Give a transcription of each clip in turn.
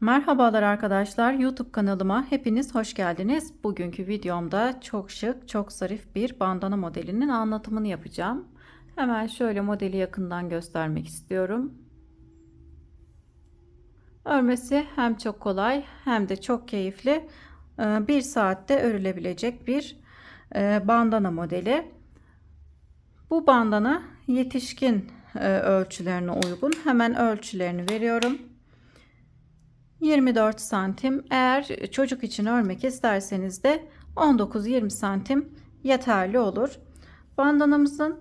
Merhabalar arkadaşlar, YouTube kanalıma hepiniz hoş geldiniz. Bugünkü videomda çok şık, çok zarif bir bandana modelinin anlatımını yapacağım. Hemen şöyle modeli yakından göstermek istiyorum. Örmesi hem çok kolay hem de çok keyifli. Bir saatte örülebilecek bir bandana modeli. Bu bandana yetişkin ölçülerine uygun. Hemen ölçülerini veriyorum. 24 santim. Eğer çocuk için örmek isterseniz de 19-20 santim yeterli olur. Bandanamızın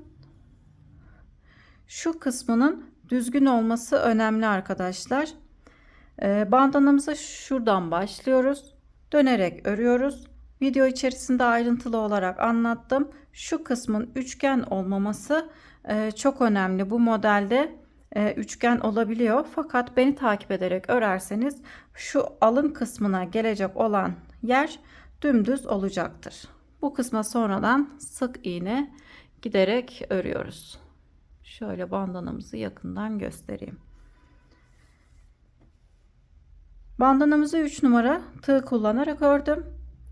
şu kısmının düzgün olması önemli arkadaşlar. Bandanamıza şuradan başlıyoruz. Dönerek örüyoruz. Video içerisinde ayrıntılı olarak anlattım. Şu kısmın üçgen olmaması çok önemli. Bu modelde üçgen olabiliyor. Fakat beni takip ederek örerseniz şu alın kısmına gelecek olan yer dümdüz olacaktır. Bu kısma sonradan sık iğne giderek örüyoruz. Şöyle bandanamızı yakından göstereyim. Bandanamızı 3 numara tığ kullanarak ördüm.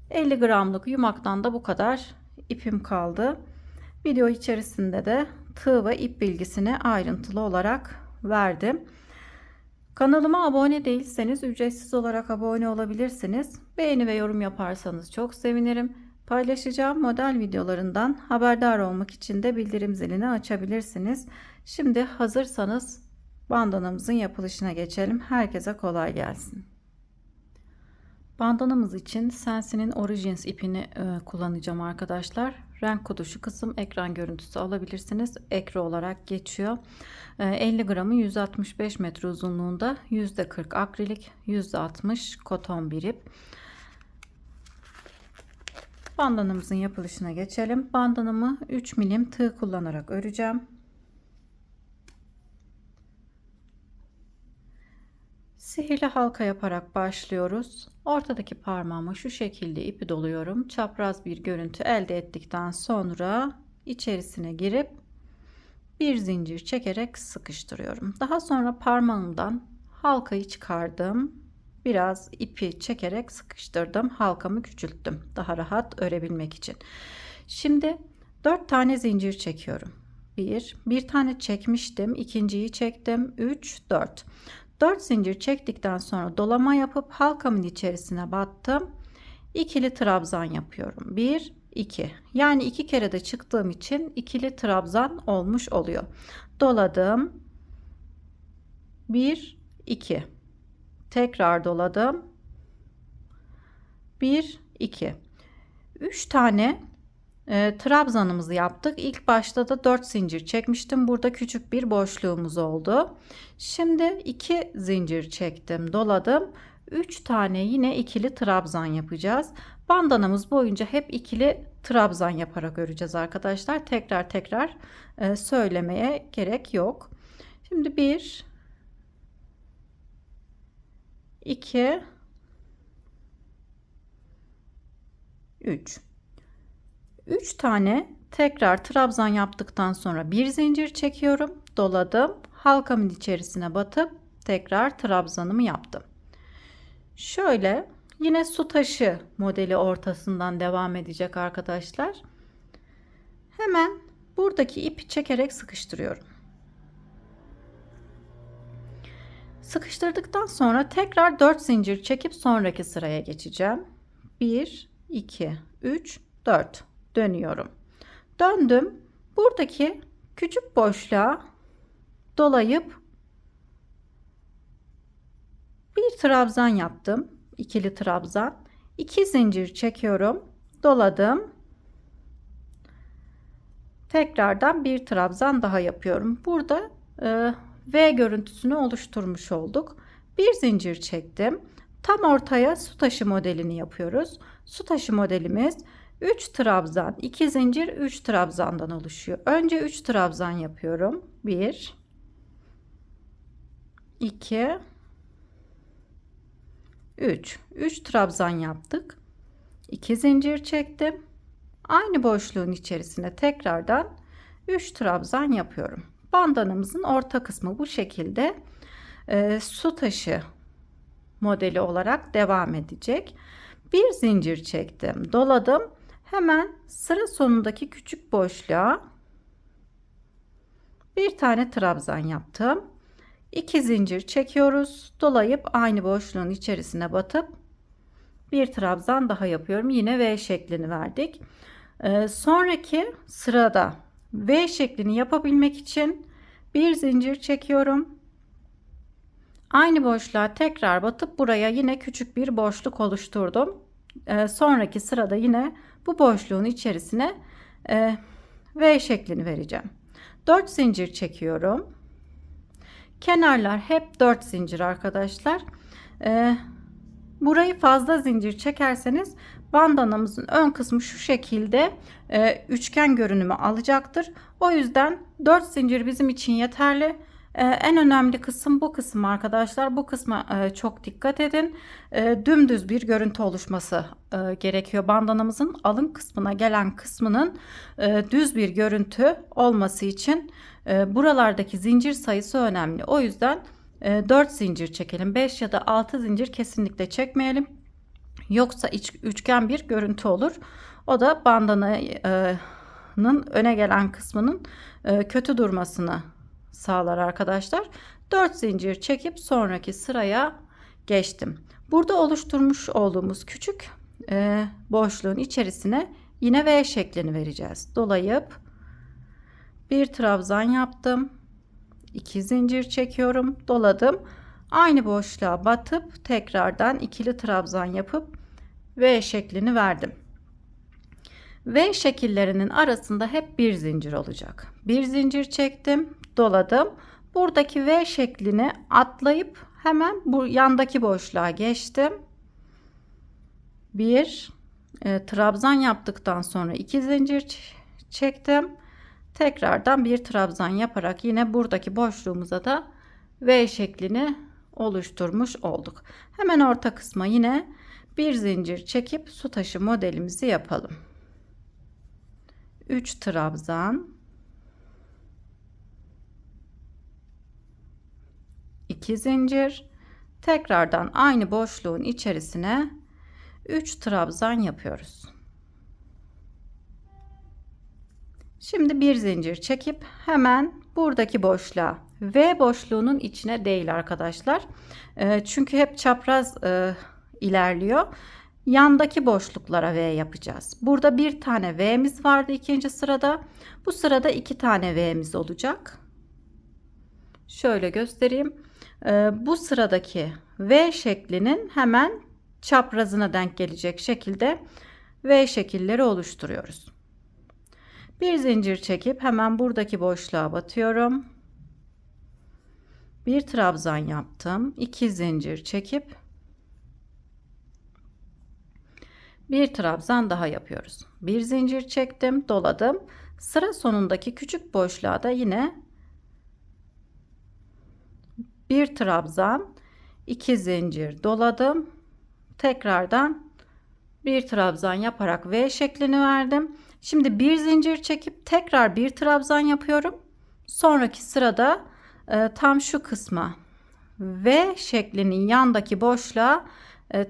50 gramlık yumaktan da bu kadar ipim kaldı. Video içerisinde de tığ ve ip bilgisini ayrıntılı olarak verdim. Kanalıma abone değilseniz ücretsiz olarak abone olabilirsiniz. Beğeni ve yorum yaparsanız çok sevinirim. Paylaşacağım model videolarından haberdar olmak için de bildirim zilini açabilirsiniz. Şimdi hazırsanız bandanamızın yapılışına geçelim. Herkese kolay gelsin. Bandanamız için Sensi'nin Origins ipini kullanacağım arkadaşlar. Renk kodu şu kısım, ekran görüntüsü alabilirsiniz. Ekru olarak geçiyor. 50 gramı 165 metre uzunluğunda, %40 akrilik, %60 koton bir ip. Bandanamızın yapılışına geçelim. Bandanamı 3 milim tığ kullanarak öreceğim. Sihirli halka yaparak başlıyoruz. Ortadaki parmağıma şu şekilde ipi doluyorum. Çapraz bir görüntü elde ettikten sonra içerisine girip bir zincir çekerek sıkıştırıyorum. Daha sonra parmağımdan halkayı çıkardım. Biraz ipi çekerek sıkıştırdım. Halkamı küçülttüm. Daha rahat örebilmek için. Şimdi 4 tane zincir çekiyorum. Bir tane çekmiştim. İkinciyi çektim. 3, 4. 4 zincir çektikten sonra dolama yapıp halkamın içerisine battım. İkili trabzan yapıyorum. 1, 2. Yani 2 kere de çıktığım için ikili trabzan olmuş oluyor. Doladım. 1, 2. Tekrar doladım. 1, 2. 3 tane trabzanımızı yaptık. İlk başta da 4 zincir çekmiştim. Burada küçük bir boşluğumuz oldu. Şimdi 2 zincir çektim, doladım. 3 tane yine ikili trabzan yapacağız. Bandanamız boyunca hep ikili trabzan yaparak öreceğiz arkadaşlar. Tekrar söylemeye gerek yok. Şimdi 1, 2, 3. 3 tane tekrar trabzan yaptıktan sonra bir zincir çekiyorum, doladım, halkamın içerisine batıp tekrar trabzanımı yaptım. Şöyle yine su taşı modeli ortasından devam edecek arkadaşlar. Hemen buradaki ipi çekerek sıkıştırıyorum. Sıkıştırdıktan sonra tekrar 4 zincir çekip sonraki sıraya geçeceğim. 1, 2, 3, 4. Dönüyorum. Döndüm. Buradaki küçük boşluğa dolayıp bir trabzan yaptım. İkili trabzan. 2 zincir çekiyorum. Doladım. Tekrardan bir trabzan daha yapıyorum. Burada V görüntüsünü oluşturmuş olduk. Bir zincir çektim. Tam ortaya su taşı modelini yapıyoruz. Su taşı modelimiz 3 trabzan, 2 zincir, 3 trabzandan oluşuyor. Önce 3 trabzan yapıyorum. 1, 2, 3. 3 trabzan yaptık. 2 zincir çektim. Aynı boşluğun içerisine tekrardan 3 trabzan yapıyorum. Bandanamızın orta kısmı bu şekilde su taşı modeli olarak devam edecek. Bir zincir çektim, doladım. Hemen sıra sonundaki küçük boşluğa bir tane trabzan yaptım. 2 zincir çekiyoruz. Dolayıp aynı boşluğun içerisine batıp bir trabzan daha yapıyorum. Yine V şeklini verdik. Sonraki sırada V şeklini yapabilmek için bir zincir çekiyorum. Aynı boşluğa tekrar batıp buraya yine küçük bir boşluk oluşturdum. Sonraki sırada yine bu boşluğun içerisine V şeklini vereceğim. 4 zincir çekiyorum. Kenarlar hep 4 zincir arkadaşlar. Burayı fazla zincir çekerseniz bandanamızın ön kısmı şu şekilde üçgen görünümü alacaktır. O yüzden 4 zincir bizim için yeterli. En önemli kısım bu kısım arkadaşlar. Bu kısma çok dikkat edin. Dümdüz bir görüntü oluşması gerekiyor. Bandanamızın alın kısmına gelen kısmının düz bir görüntü olması için buralardaki zincir sayısı önemli. O yüzden 4 zincir çekelim. 5 ya da 6 zincir kesinlikle çekmeyelim. Yoksa üçgen bir görüntü olur. O da bandananın öne gelen kısmının kötü durmasını sağlar arkadaşlar. 4 zincir çekip sonraki sıraya geçtim. Burada oluşturmuş olduğumuz küçük boşluğun içerisine yine V şeklini vereceğiz. Dolayıp bir trabzan yaptım. 2 zincir çekiyorum, doladım. Aynı boşluğa batıp tekrardan ikili trabzan yapıp V şeklini verdim. V şekillerinin arasında hep bir zincir olacak. Bir zincir çektim, doladım. Buradaki V şeklini atlayıp hemen bu yandaki boşluğa geçtim. Bir trabzan yaptıktan sonra 2 zincir çektim. Tekrardan bir trabzan yaparak yine buradaki boşluğumuza da V şeklini oluşturmuş olduk. Hemen orta kısma yine bir zincir çekip su taşı modelimizi yapalım. 3 trabzan, 2 zincir, tekrardan aynı boşluğun içerisine 3 trabzan yapıyoruz. Şimdi bir zincir çekip hemen buradaki boşluğa, V boşluğunun içine değil arkadaşlar. Çünkü hep çapraz ilerliyor. Yandaki boşluklara V yapacağız. Burada bir tane V'miz vardı ikinci sırada. Bu sırada 2 tane V'miz olacak. Şöyle göstereyim. Bu sıradaki V şeklinin hemen çaprazına denk gelecek şekilde V şekilleri oluşturuyoruz. Bir zincir çekip hemen buradaki boşluğa batıyorum. Bir trabzan yaptım. 2 zincir çekip bir trabzan daha yapıyoruz. Bir zincir çektim, doladım. Sıra sonundaki küçük boşluğa da yine bir trabzan, 2 zincir doladım. Tekrardan bir trabzan yaparak V şeklini verdim. Şimdi bir zincir çekip tekrar bir trabzan yapıyorum. Sonraki sırada tam şu kısma V şeklinin yandaki boşluğa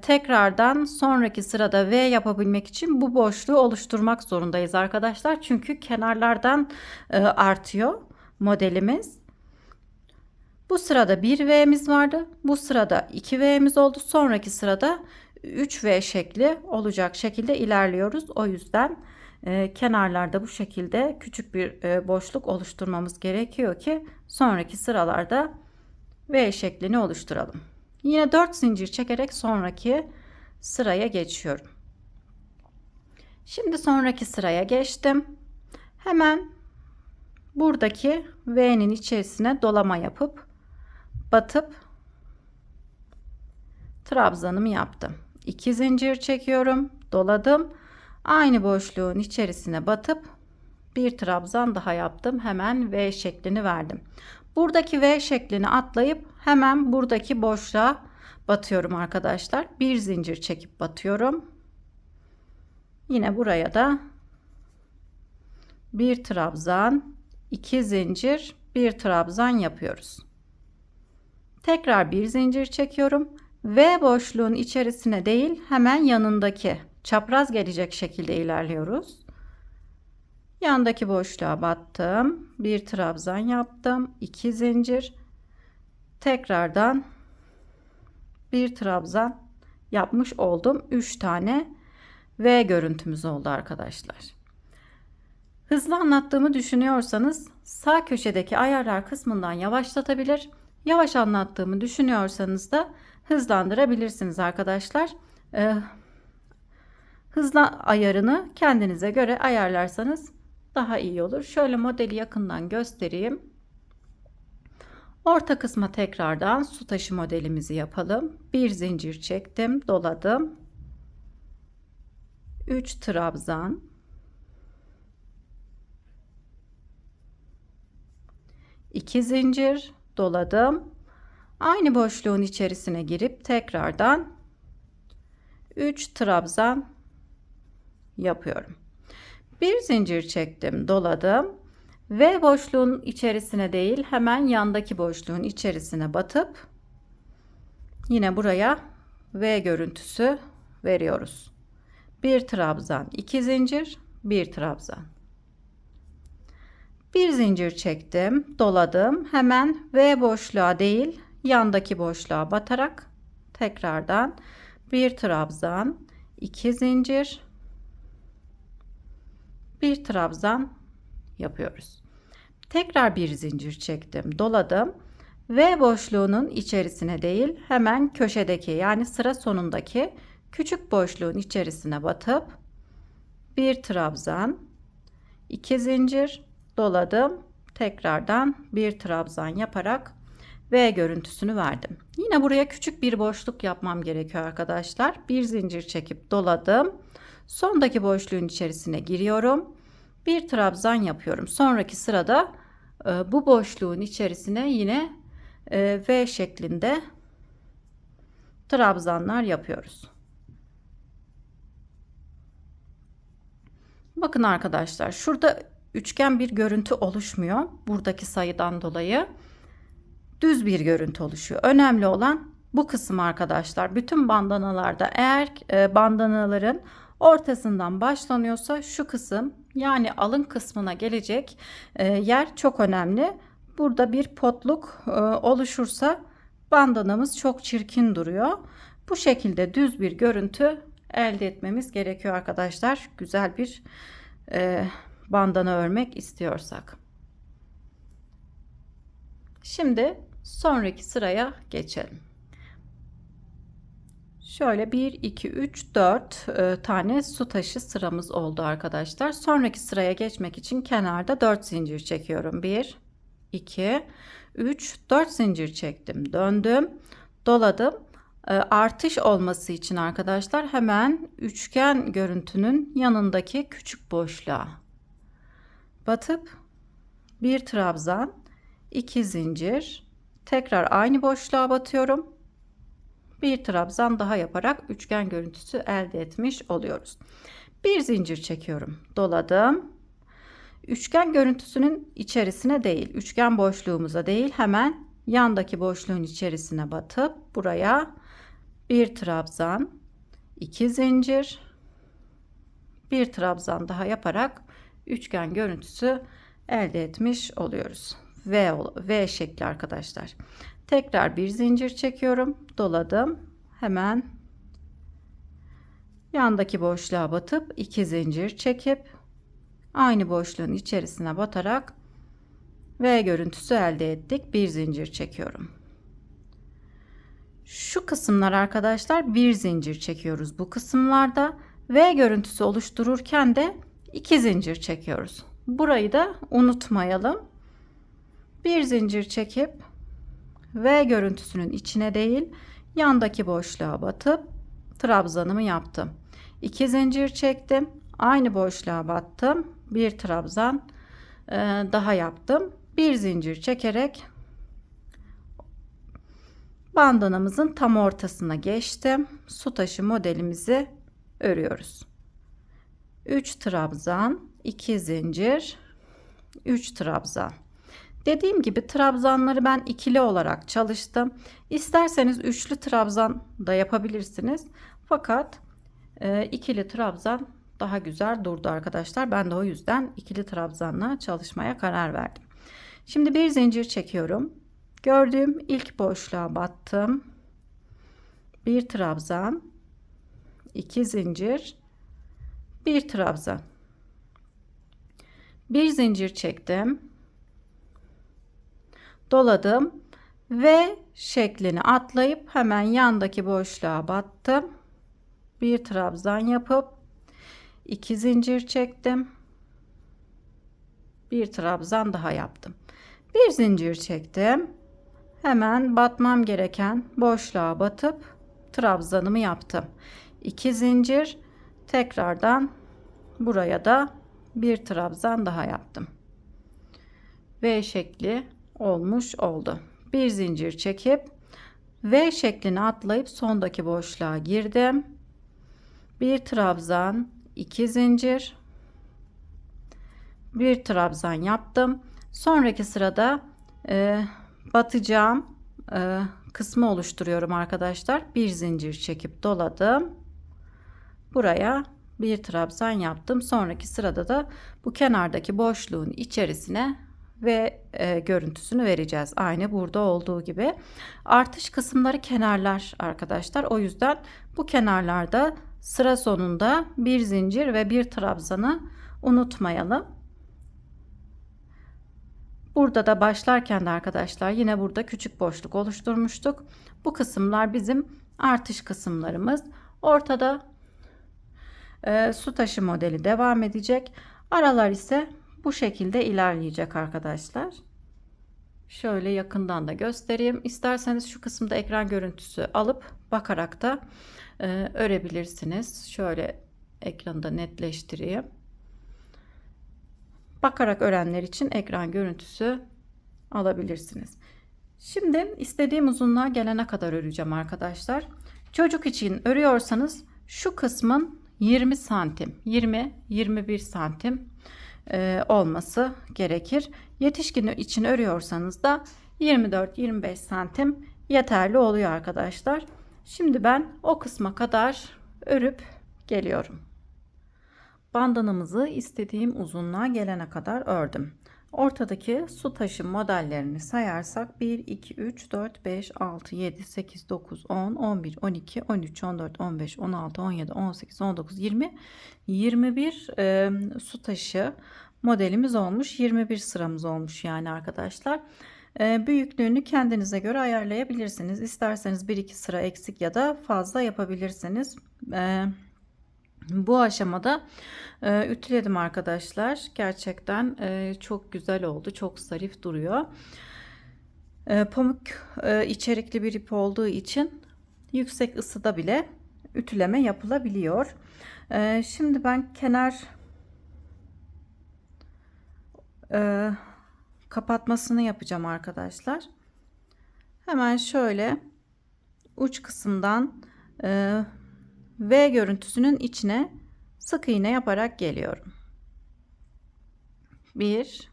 tekrardan sonraki sırada V yapabilmek için bu boşluğu oluşturmak zorundayız arkadaşlar. Çünkü kenarlardan artıyor modelimiz. Bu sırada bir V'miz vardı. Bu sırada 2 V'miz oldu. Sonraki sırada 3 V şekli olacak şekilde ilerliyoruz. O yüzden kenarlarda bu şekilde küçük bir boşluk oluşturmamız gerekiyor ki sonraki sıralarda V şeklini oluşturalım. Yine 4 zincir çekerek sonraki sıraya geçiyorum. Şimdi sonraki sıraya geçtim. Hemen buradaki V'nin içerisine dolama yapıp batıp trabzanımı yaptım. 2 zincir çekiyorum, doladım. Aynı boşluğun içerisine batıp bir trabzan daha yaptım. Hemen V şeklini verdim. Buradaki V şeklini atlayıp hemen buradaki boşluğa batıyorum arkadaşlar. Bir zincir çekip batıyorum. Yine buraya da bir trabzan, 2 zincir, bir trabzan yapıyoruz. Tekrar bir zincir çekiyorum V boşluğun içerisine değil, hemen yanındaki çapraz gelecek şekilde ilerliyoruz. Yandaki boşluğa battım. Bir trabzan yaptım. 2 zincir. Tekrardan bir trabzan yapmış oldum. 3 tane V görüntümüz oldu arkadaşlar. Hızlı anlattığımı düşünüyorsanız sağ köşedeki ayarlar kısmından yavaşlatabilir. Yavaş anlattığımı düşünüyorsanız da hızlandırabilirsiniz arkadaşlar. Hızlı ayarını kendinize göre ayarlarsanız daha iyi olur. Şöyle modeli yakından göstereyim. Orta kısma tekrardan su taşı modelimizi yapalım. Bir zincir çektim, doladım. 3 trabzan. 2 zincir doladım. Aynı boşluğun içerisine girip tekrardan 3 trabzan yapıyorum. Bir zincir çektim, doladım. V boşluğun içerisine değil, hemen yandaki boşluğun içerisine batıp yine buraya V görüntüsü veriyoruz. Bir trabzan, 2 zincir, bir trabzan. Bir zincir çektim, doladım. Hemen V boşluğa değil, yandaki boşluğa batarak tekrardan bir trabzan, 2 zincir, bir trabzan yapıyoruz. Tekrar bir zincir çektim, doladım. V boşluğunun içerisine değil, hemen köşedeki, yani sıra sonundaki küçük boşluğun içerisine batıp bir trabzan, 2 zincir doladım. Tekrardan bir trabzan yaparak V görüntüsünü verdim. Yine buraya küçük bir boşluk yapmam gerekiyor arkadaşlar. Bir zincir çekip doladım. Sondaki boşluğun içerisine giriyorum. Bir trabzan yapıyorum. Sonraki sırada bu boşluğun içerisine yine V şeklinde trabzanlar yapıyoruz. Bakın arkadaşlar, şurada üçgen bir görüntü oluşmuyor. Buradaki sayıdan dolayı düz bir görüntü oluşuyor. Önemli olan bu kısım arkadaşlar. Bütün bandanalarda eğer bandanaların ortasından başlanıyorsa şu kısım, yani alın kısmına gelecek yer çok önemli. Burada bir potluk oluşursa bandanamız çok çirkin duruyor. Bu şekilde düz bir görüntü elde etmemiz gerekiyor arkadaşlar. Güzel bir bandana örmek istiyorsak. Şimdi sonraki sıraya geçelim. Şöyle 1, 2, 3, 4 tane su taşı sıramız oldu arkadaşlar. Sonraki sıraya geçmek için kenarda 4 zincir çekiyorum. 1, 2, 3, 4 zincir çektim. Döndüm, doladım. Artış olması için arkadaşlar hemen üçgen görüntünün yanındaki küçük boşluğa batıp bir trabzan, 2 zincir, tekrar aynı boşluğa batıyorum. Bir trabzan daha yaparak üçgen görüntüsü elde etmiş oluyoruz. Bir zincir çekiyorum, doladım. Üçgen görüntüsünün içerisine değil, üçgen boşluğumuza değil, hemen yandaki boşluğun içerisine batıp buraya bir trabzan, 2 zincir, bir trabzan daha yaparak üçgen görüntüsü elde etmiş oluyoruz. V şekli arkadaşlar. Tekrar bir zincir çekiyorum, doladım. Hemen yandaki boşluğa batıp 2 zincir çekip aynı boşluğun içerisine batarak V görüntüsü elde ettik. Bir zincir çekiyorum. Şu kısımlar arkadaşlar bir zincir çekiyoruz. Bu kısımlarda V görüntüsü oluştururken de 2 zincir çekiyoruz. Burayı da unutmayalım. Bir zincir çekip V görüntüsünün içine değil, yandaki boşluğa batıp trabzanımı yaptım. 2 zincir çektim. Aynı boşluğa battım. Bir trabzan daha yaptım. Bir zincir çekerek bandanamızın tam ortasına geçtim. Su taşı modelimizi örüyoruz. 3 trabzan, 2 zincir, 3 trabzan. Dediğim gibi trabzanları ben ikili olarak çalıştım. İsterseniz üçlü trabzan da yapabilirsiniz. Fakat ikili trabzan daha güzel durdu arkadaşlar. Ben de o yüzden ikili trabzanla çalışmaya karar verdim. Şimdi bir zincir çekiyorum. Gördüğüm ilk boşluğa battım. Bir trabzan, iki zincir, bir trabzan. Bir zincir çektim. Doladım ve şeklini atlayıp hemen yandaki boşluğa battım. Bir trabzan yapıp iki zincir çektim. Bir trabzan daha yaptım. Bir zincir çektim. Hemen batmam gereken boşluğa batıp trabzanımı yaptım. İki zincir, tekrardan buraya da bir trabzan daha yaptım. V şekli olmuş oldu. Bir zincir çekip V şeklini atlayıp sondaki boşluğa girdim. Bir trabzan, iki zincir, bir trabzan yaptım. Sonraki sırada batacağım kısmı oluşturuyorum arkadaşlar. Bir zincir çekip doladım. Buraya bir trabzan yaptım. Sonraki sırada da bu kenardaki boşluğun içerisine ve görüntüsünü vereceğiz. Aynı burada olduğu gibi. Artış kısımları kenarlar arkadaşlar. O yüzden bu kenarlarda sıra sonunda bir zincir ve bir trabzanı unutmayalım. Burada da başlarken de arkadaşlar yine burada küçük boşluk oluşturmuştuk. Bu kısımlar bizim artış kısımlarımız. Ortada su taşı modeli devam edecek. Aralar ise bu şekilde ilerleyecek arkadaşlar. Şöyle yakından da göstereyim. İsterseniz şu kısımda ekran görüntüsü alıp bakarak da örebilirsiniz. Şöyle ekranı da netleştireyim. Bakarak örenler için ekran görüntüsü alabilirsiniz. Şimdi istediğim uzunluğa gelene kadar öreceğim arkadaşlar. Çocuk için örüyorsanız şu kısmın 20 santim, 20-21 santim olması gerekir. Yetişkin için örüyorsanız da 24-25 santim yeterli oluyor arkadaşlar. Şimdi ben o kısma kadar örüp geliyorum. Bandanamızı istediğim uzunluğa gelene kadar ördüm. Ortadaki su taşı modellerini sayarsak 1, 2, 3, 4, 5, 6, 7, 8, 9, 10, 11, 12, 13, 14, 15, 16, 17, 18, 19, 20, 21 su taşı modelimiz olmuş. 21 sıramız olmuş yani arkadaşlar. Büyüklüğünü kendinize göre ayarlayabilirsiniz. İsterseniz 1-2 sıra eksik ya da fazla yapabilirsiniz. Bu aşamada ütüledim arkadaşlar. Gerçekten çok güzel oldu. Çok zarif duruyor. Pamuk içerikli bir ip olduğu için yüksek ısıda bile ütüleme yapılabiliyor. Şimdi ben kenar kapatmasını yapacağım arkadaşlar. Hemen şöyle uç kısımdan V görüntüsünün içine sık iğne yaparak geliyorum. 1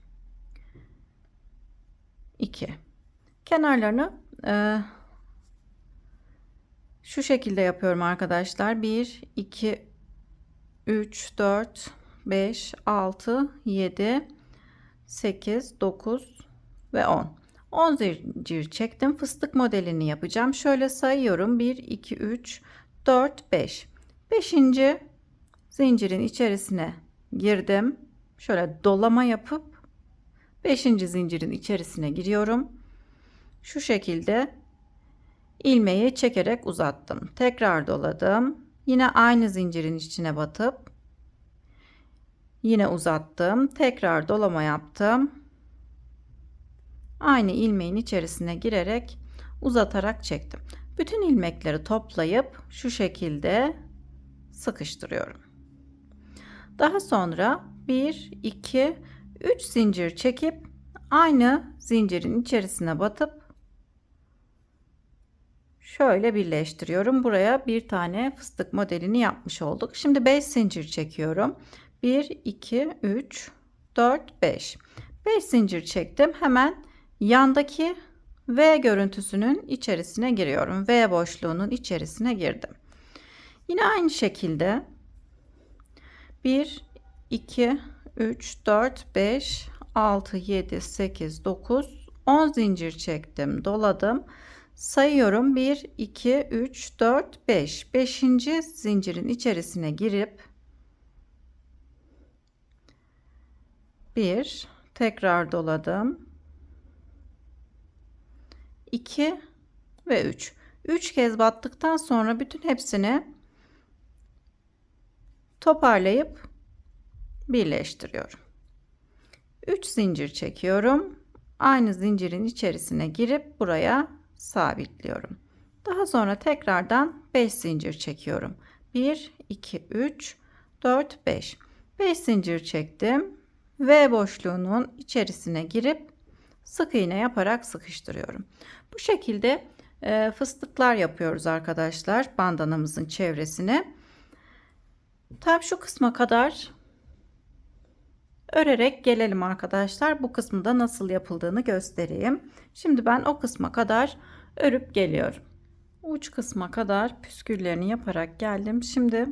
2 kenarlarını şu şekilde yapıyorum arkadaşlar. 1 2 3 4 5 6 7 8 9 ve 10 zincir çektim. Fıstık modelini yapacağım. Şöyle sayıyorum. 1 2 3 4 5 zincirin içerisine girdim. Şöyle dolama yapıp 5. zincirin içerisine giriyorum. Şu şekilde ilmeği çekerek uzattım. Tekrar doladım. Yine aynı zincirin içine batıp yine uzattım. Tekrar dolama yaptım. Aynı ilmeğin içerisine girerek uzatarak çektim. Bütün ilmekleri toplayıp şu şekilde sıkıştırıyorum. Daha sonra 1 2 3 zincir çekip aynı zincirin içerisine batıp şöyle birleştiriyorum. Buraya bir tane fıstık modelini yapmış olduk. Şimdi 5 zincir çekiyorum. 1 2 3 4 5 5 zincir çektim. Hemen yandaki V görüntüsünün içerisine giriyorum. V boşluğunun içerisine girdim. Yine aynı şekilde 1, 2, 3, 4, 5, 6, 7, 8, 9, 10 zincir çektim, doladım. Sayıyorum. 1, 2, 3, 4, 5. 5. zincirin içerisine girip 1, tekrar doladım. 2 ve 3. 3 kez battıktan sonra bütün hepsini toparlayıp birleştiriyorum. 3 zincir çekiyorum. Aynı zincirin içerisine girip buraya sabitliyorum. Daha sonra tekrardan 5 zincir çekiyorum. 1, 2, 3, 4, 5. 5 zincir çektim. V boşluğunun içerisine girip sık iğne yaparak sıkıştırıyorum. Bu şekilde fıstıklar yapıyoruz arkadaşlar bandanamızın çevresine. Tam şu kısma kadar örerek gelelim arkadaşlar. Bu kısmı da nasıl yapıldığını göstereyim. Şimdi ben o kısma kadar örüp geliyorum. Uç kısma kadar püsküllerini yaparak geldim. Şimdi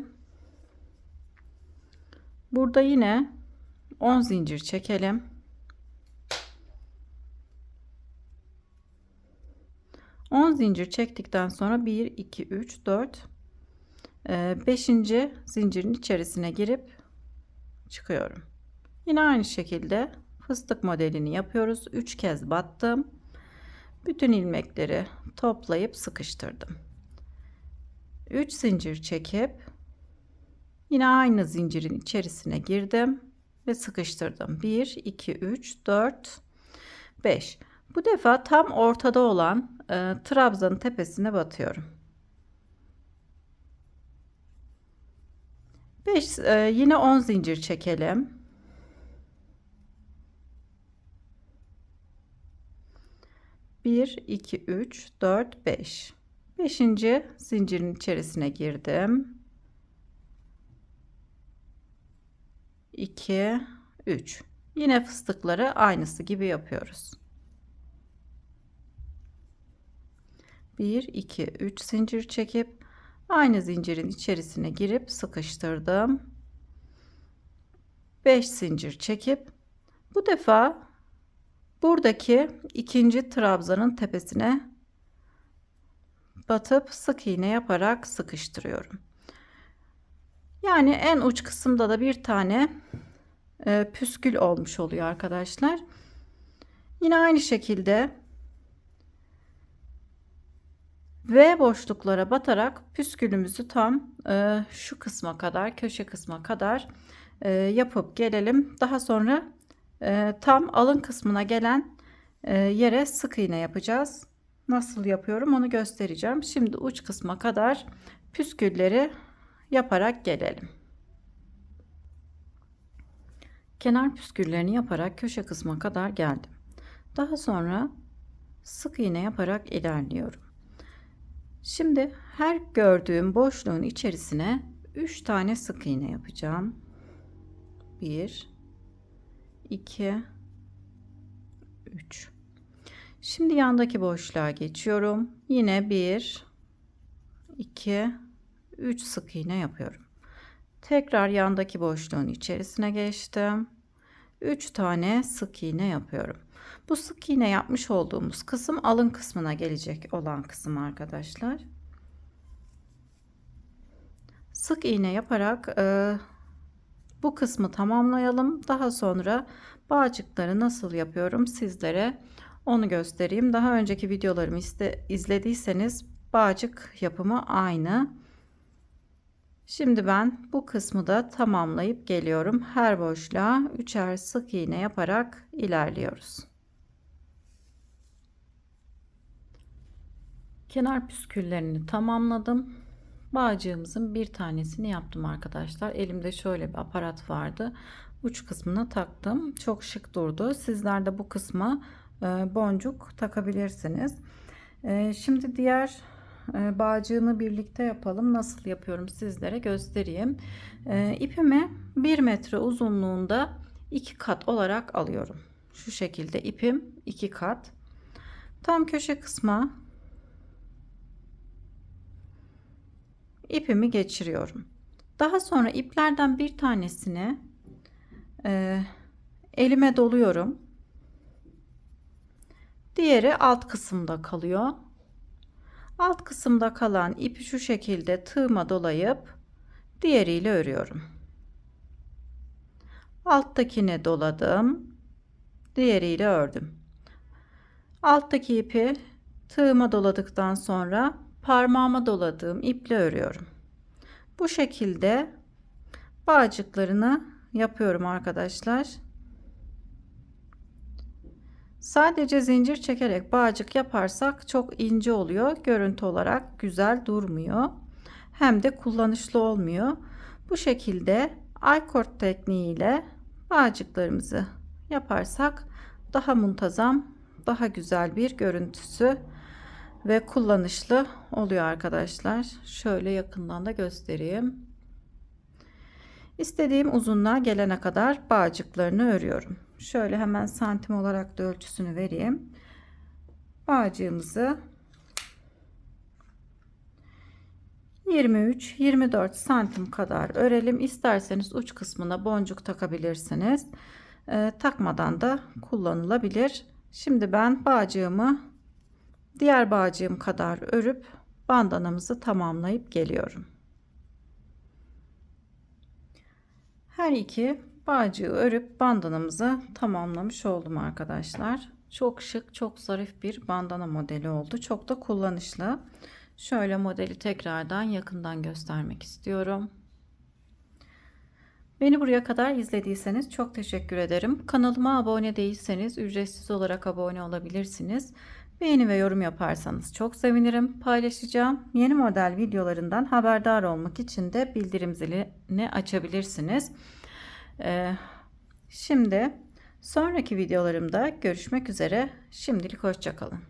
burada yine 10 zincir çekelim. 10 zincir çektikten sonra 1, 2, 3, 4, 5. zincirin içerisine girip çıkıyorum. Yine aynı şekilde fıstık modelini yapıyoruz. 3 kez battım. Bütün ilmekleri toplayıp sıkıştırdım. 3 zincir çekip yine aynı zincirin içerisine girdim ve sıkıştırdım. 1, 2, 3, 4, 5. Bu defa tam ortada olan trabzanın tepesine batıyorum. 5, yine 10 zincir çekelim. 1, 2, 3, 4, 5. 5. zincirin içerisine girdim. 2, 3. Yine fıstıkları aynısı gibi yapıyoruz. 1, 2, 3 zincir çekip aynı zincirin içerisine girip sıkıştırdım. 5 zincir çekip bu defa buradaki ikinci trabzanın tepesine batıp sık iğne yaparak sıkıştırıyorum. Yani en uç kısımda da bir tane püskül olmuş oluyor arkadaşlar. Yine aynı şekilde V boşluklara batarak püskülümüzü tam şu kısma kadar, köşe kısma kadar yapıp gelelim. Daha sonra tam alın kısmına gelen yere sık iğne yapacağız. Nasıl yapıyorum onu göstereceğim. Şimdi uç kısma kadar püskülleri yaparak gelelim. Kenar püsküllerini yaparak köşe kısma kadar geldim. Daha sonra sık iğne yaparak ilerliyorum. Şimdi her gördüğüm boşluğun içerisine 3 tane sık iğne yapacağım. 1, 2, 3. Şimdi yandaki boşluğa geçiyorum. Yine 1, 2, 3 sık iğne yapıyorum. Tekrar yandaki boşluğun içerisine geçtim. 3 tane sık iğne yapıyorum. Bu sık iğne yapmış olduğumuz kısım alın kısmına gelecek olan kısım arkadaşlar. Sık iğne yaparak bu kısmı tamamlayalım. Daha sonra bağcıkları nasıl yapıyorum sizlere onu göstereyim. Daha önceki videolarımı izlediyseniz bağcık yapımı aynı. Şimdi ben bu kısmı da tamamlayıp geliyorum. Her boşluğa 3'er sık iğne yaparak ilerliyoruz. Kenar püsküllerini tamamladım. Bağcığımızın bir tanesini yaptım arkadaşlar. Elimde şöyle bir aparat vardı. Uç kısmına taktım. Çok şık durdu. Sizler de bu kısma boncuk takabilirsiniz. Şimdi diğer bağcığını birlikte yapalım. Nasıl yapıyorum sizlere göstereyim. İpimi 1 metre uzunluğunda 2 kat olarak alıyorum. Şu şekilde ipim 2 kat. Tam köşe kısma ipimi geçiriyorum. Daha sonra iplerden bir tanesini elime doluyorum. Diğeri alt kısımda kalıyor. Alt kısımda kalan ipi şu şekilde tığıma dolayıp diğeriyle örüyorum. Alttakine doladım. Diğeriyle ördüm. Alttaki ipi tığıma doladıktan sonra parmağıma doladığım iple örüyorum. Bu şekilde bağcıklarını yapıyorum arkadaşlar. Sadece zincir çekerek bağcık yaparsak çok ince oluyor. Görüntü olarak güzel durmuyor. Hem de kullanışlı olmuyor. Bu şekilde I-cord tekniğiyle bağcıklarımızı yaparsak daha muntazam, daha güzel bir görüntüsü ve kullanışlı oluyor arkadaşlar. Şöyle yakından da göstereyim. İstediğim uzunluğa gelene kadar bağcıklarını örüyorum. Şöyle hemen santim olarak da ölçüsünü vereyim. Bağcığımızı 23-24 santim kadar örelim. İsterseniz uç kısmına boncuk takabilirsiniz. Takmadan da kullanılabilir. Şimdi ben bağcığımı diğer bağcığım kadar örüp bandanamızı tamamlayıp geliyorum. Her iki bağcığı örüp bandanamızı tamamlamış oldum arkadaşlar. Çok şık, çok zarif bir bandana modeli oldu. Çok da kullanışlı. Şöyle modeli tekrardan yakından göstermek istiyorum. Beni buraya kadar izlediyseniz çok teşekkür ederim. Kanalıma abone değilseniz ücretsiz olarak abone olabilirsiniz. Beğeni ve yorum yaparsanız çok sevinirim. Paylaşacağım yeni model videolarından haberdar olmak için de bildirim zilini açabilirsiniz. Şimdi sonraki videolarımda görüşmek üzere. Şimdilik hoşça kalın.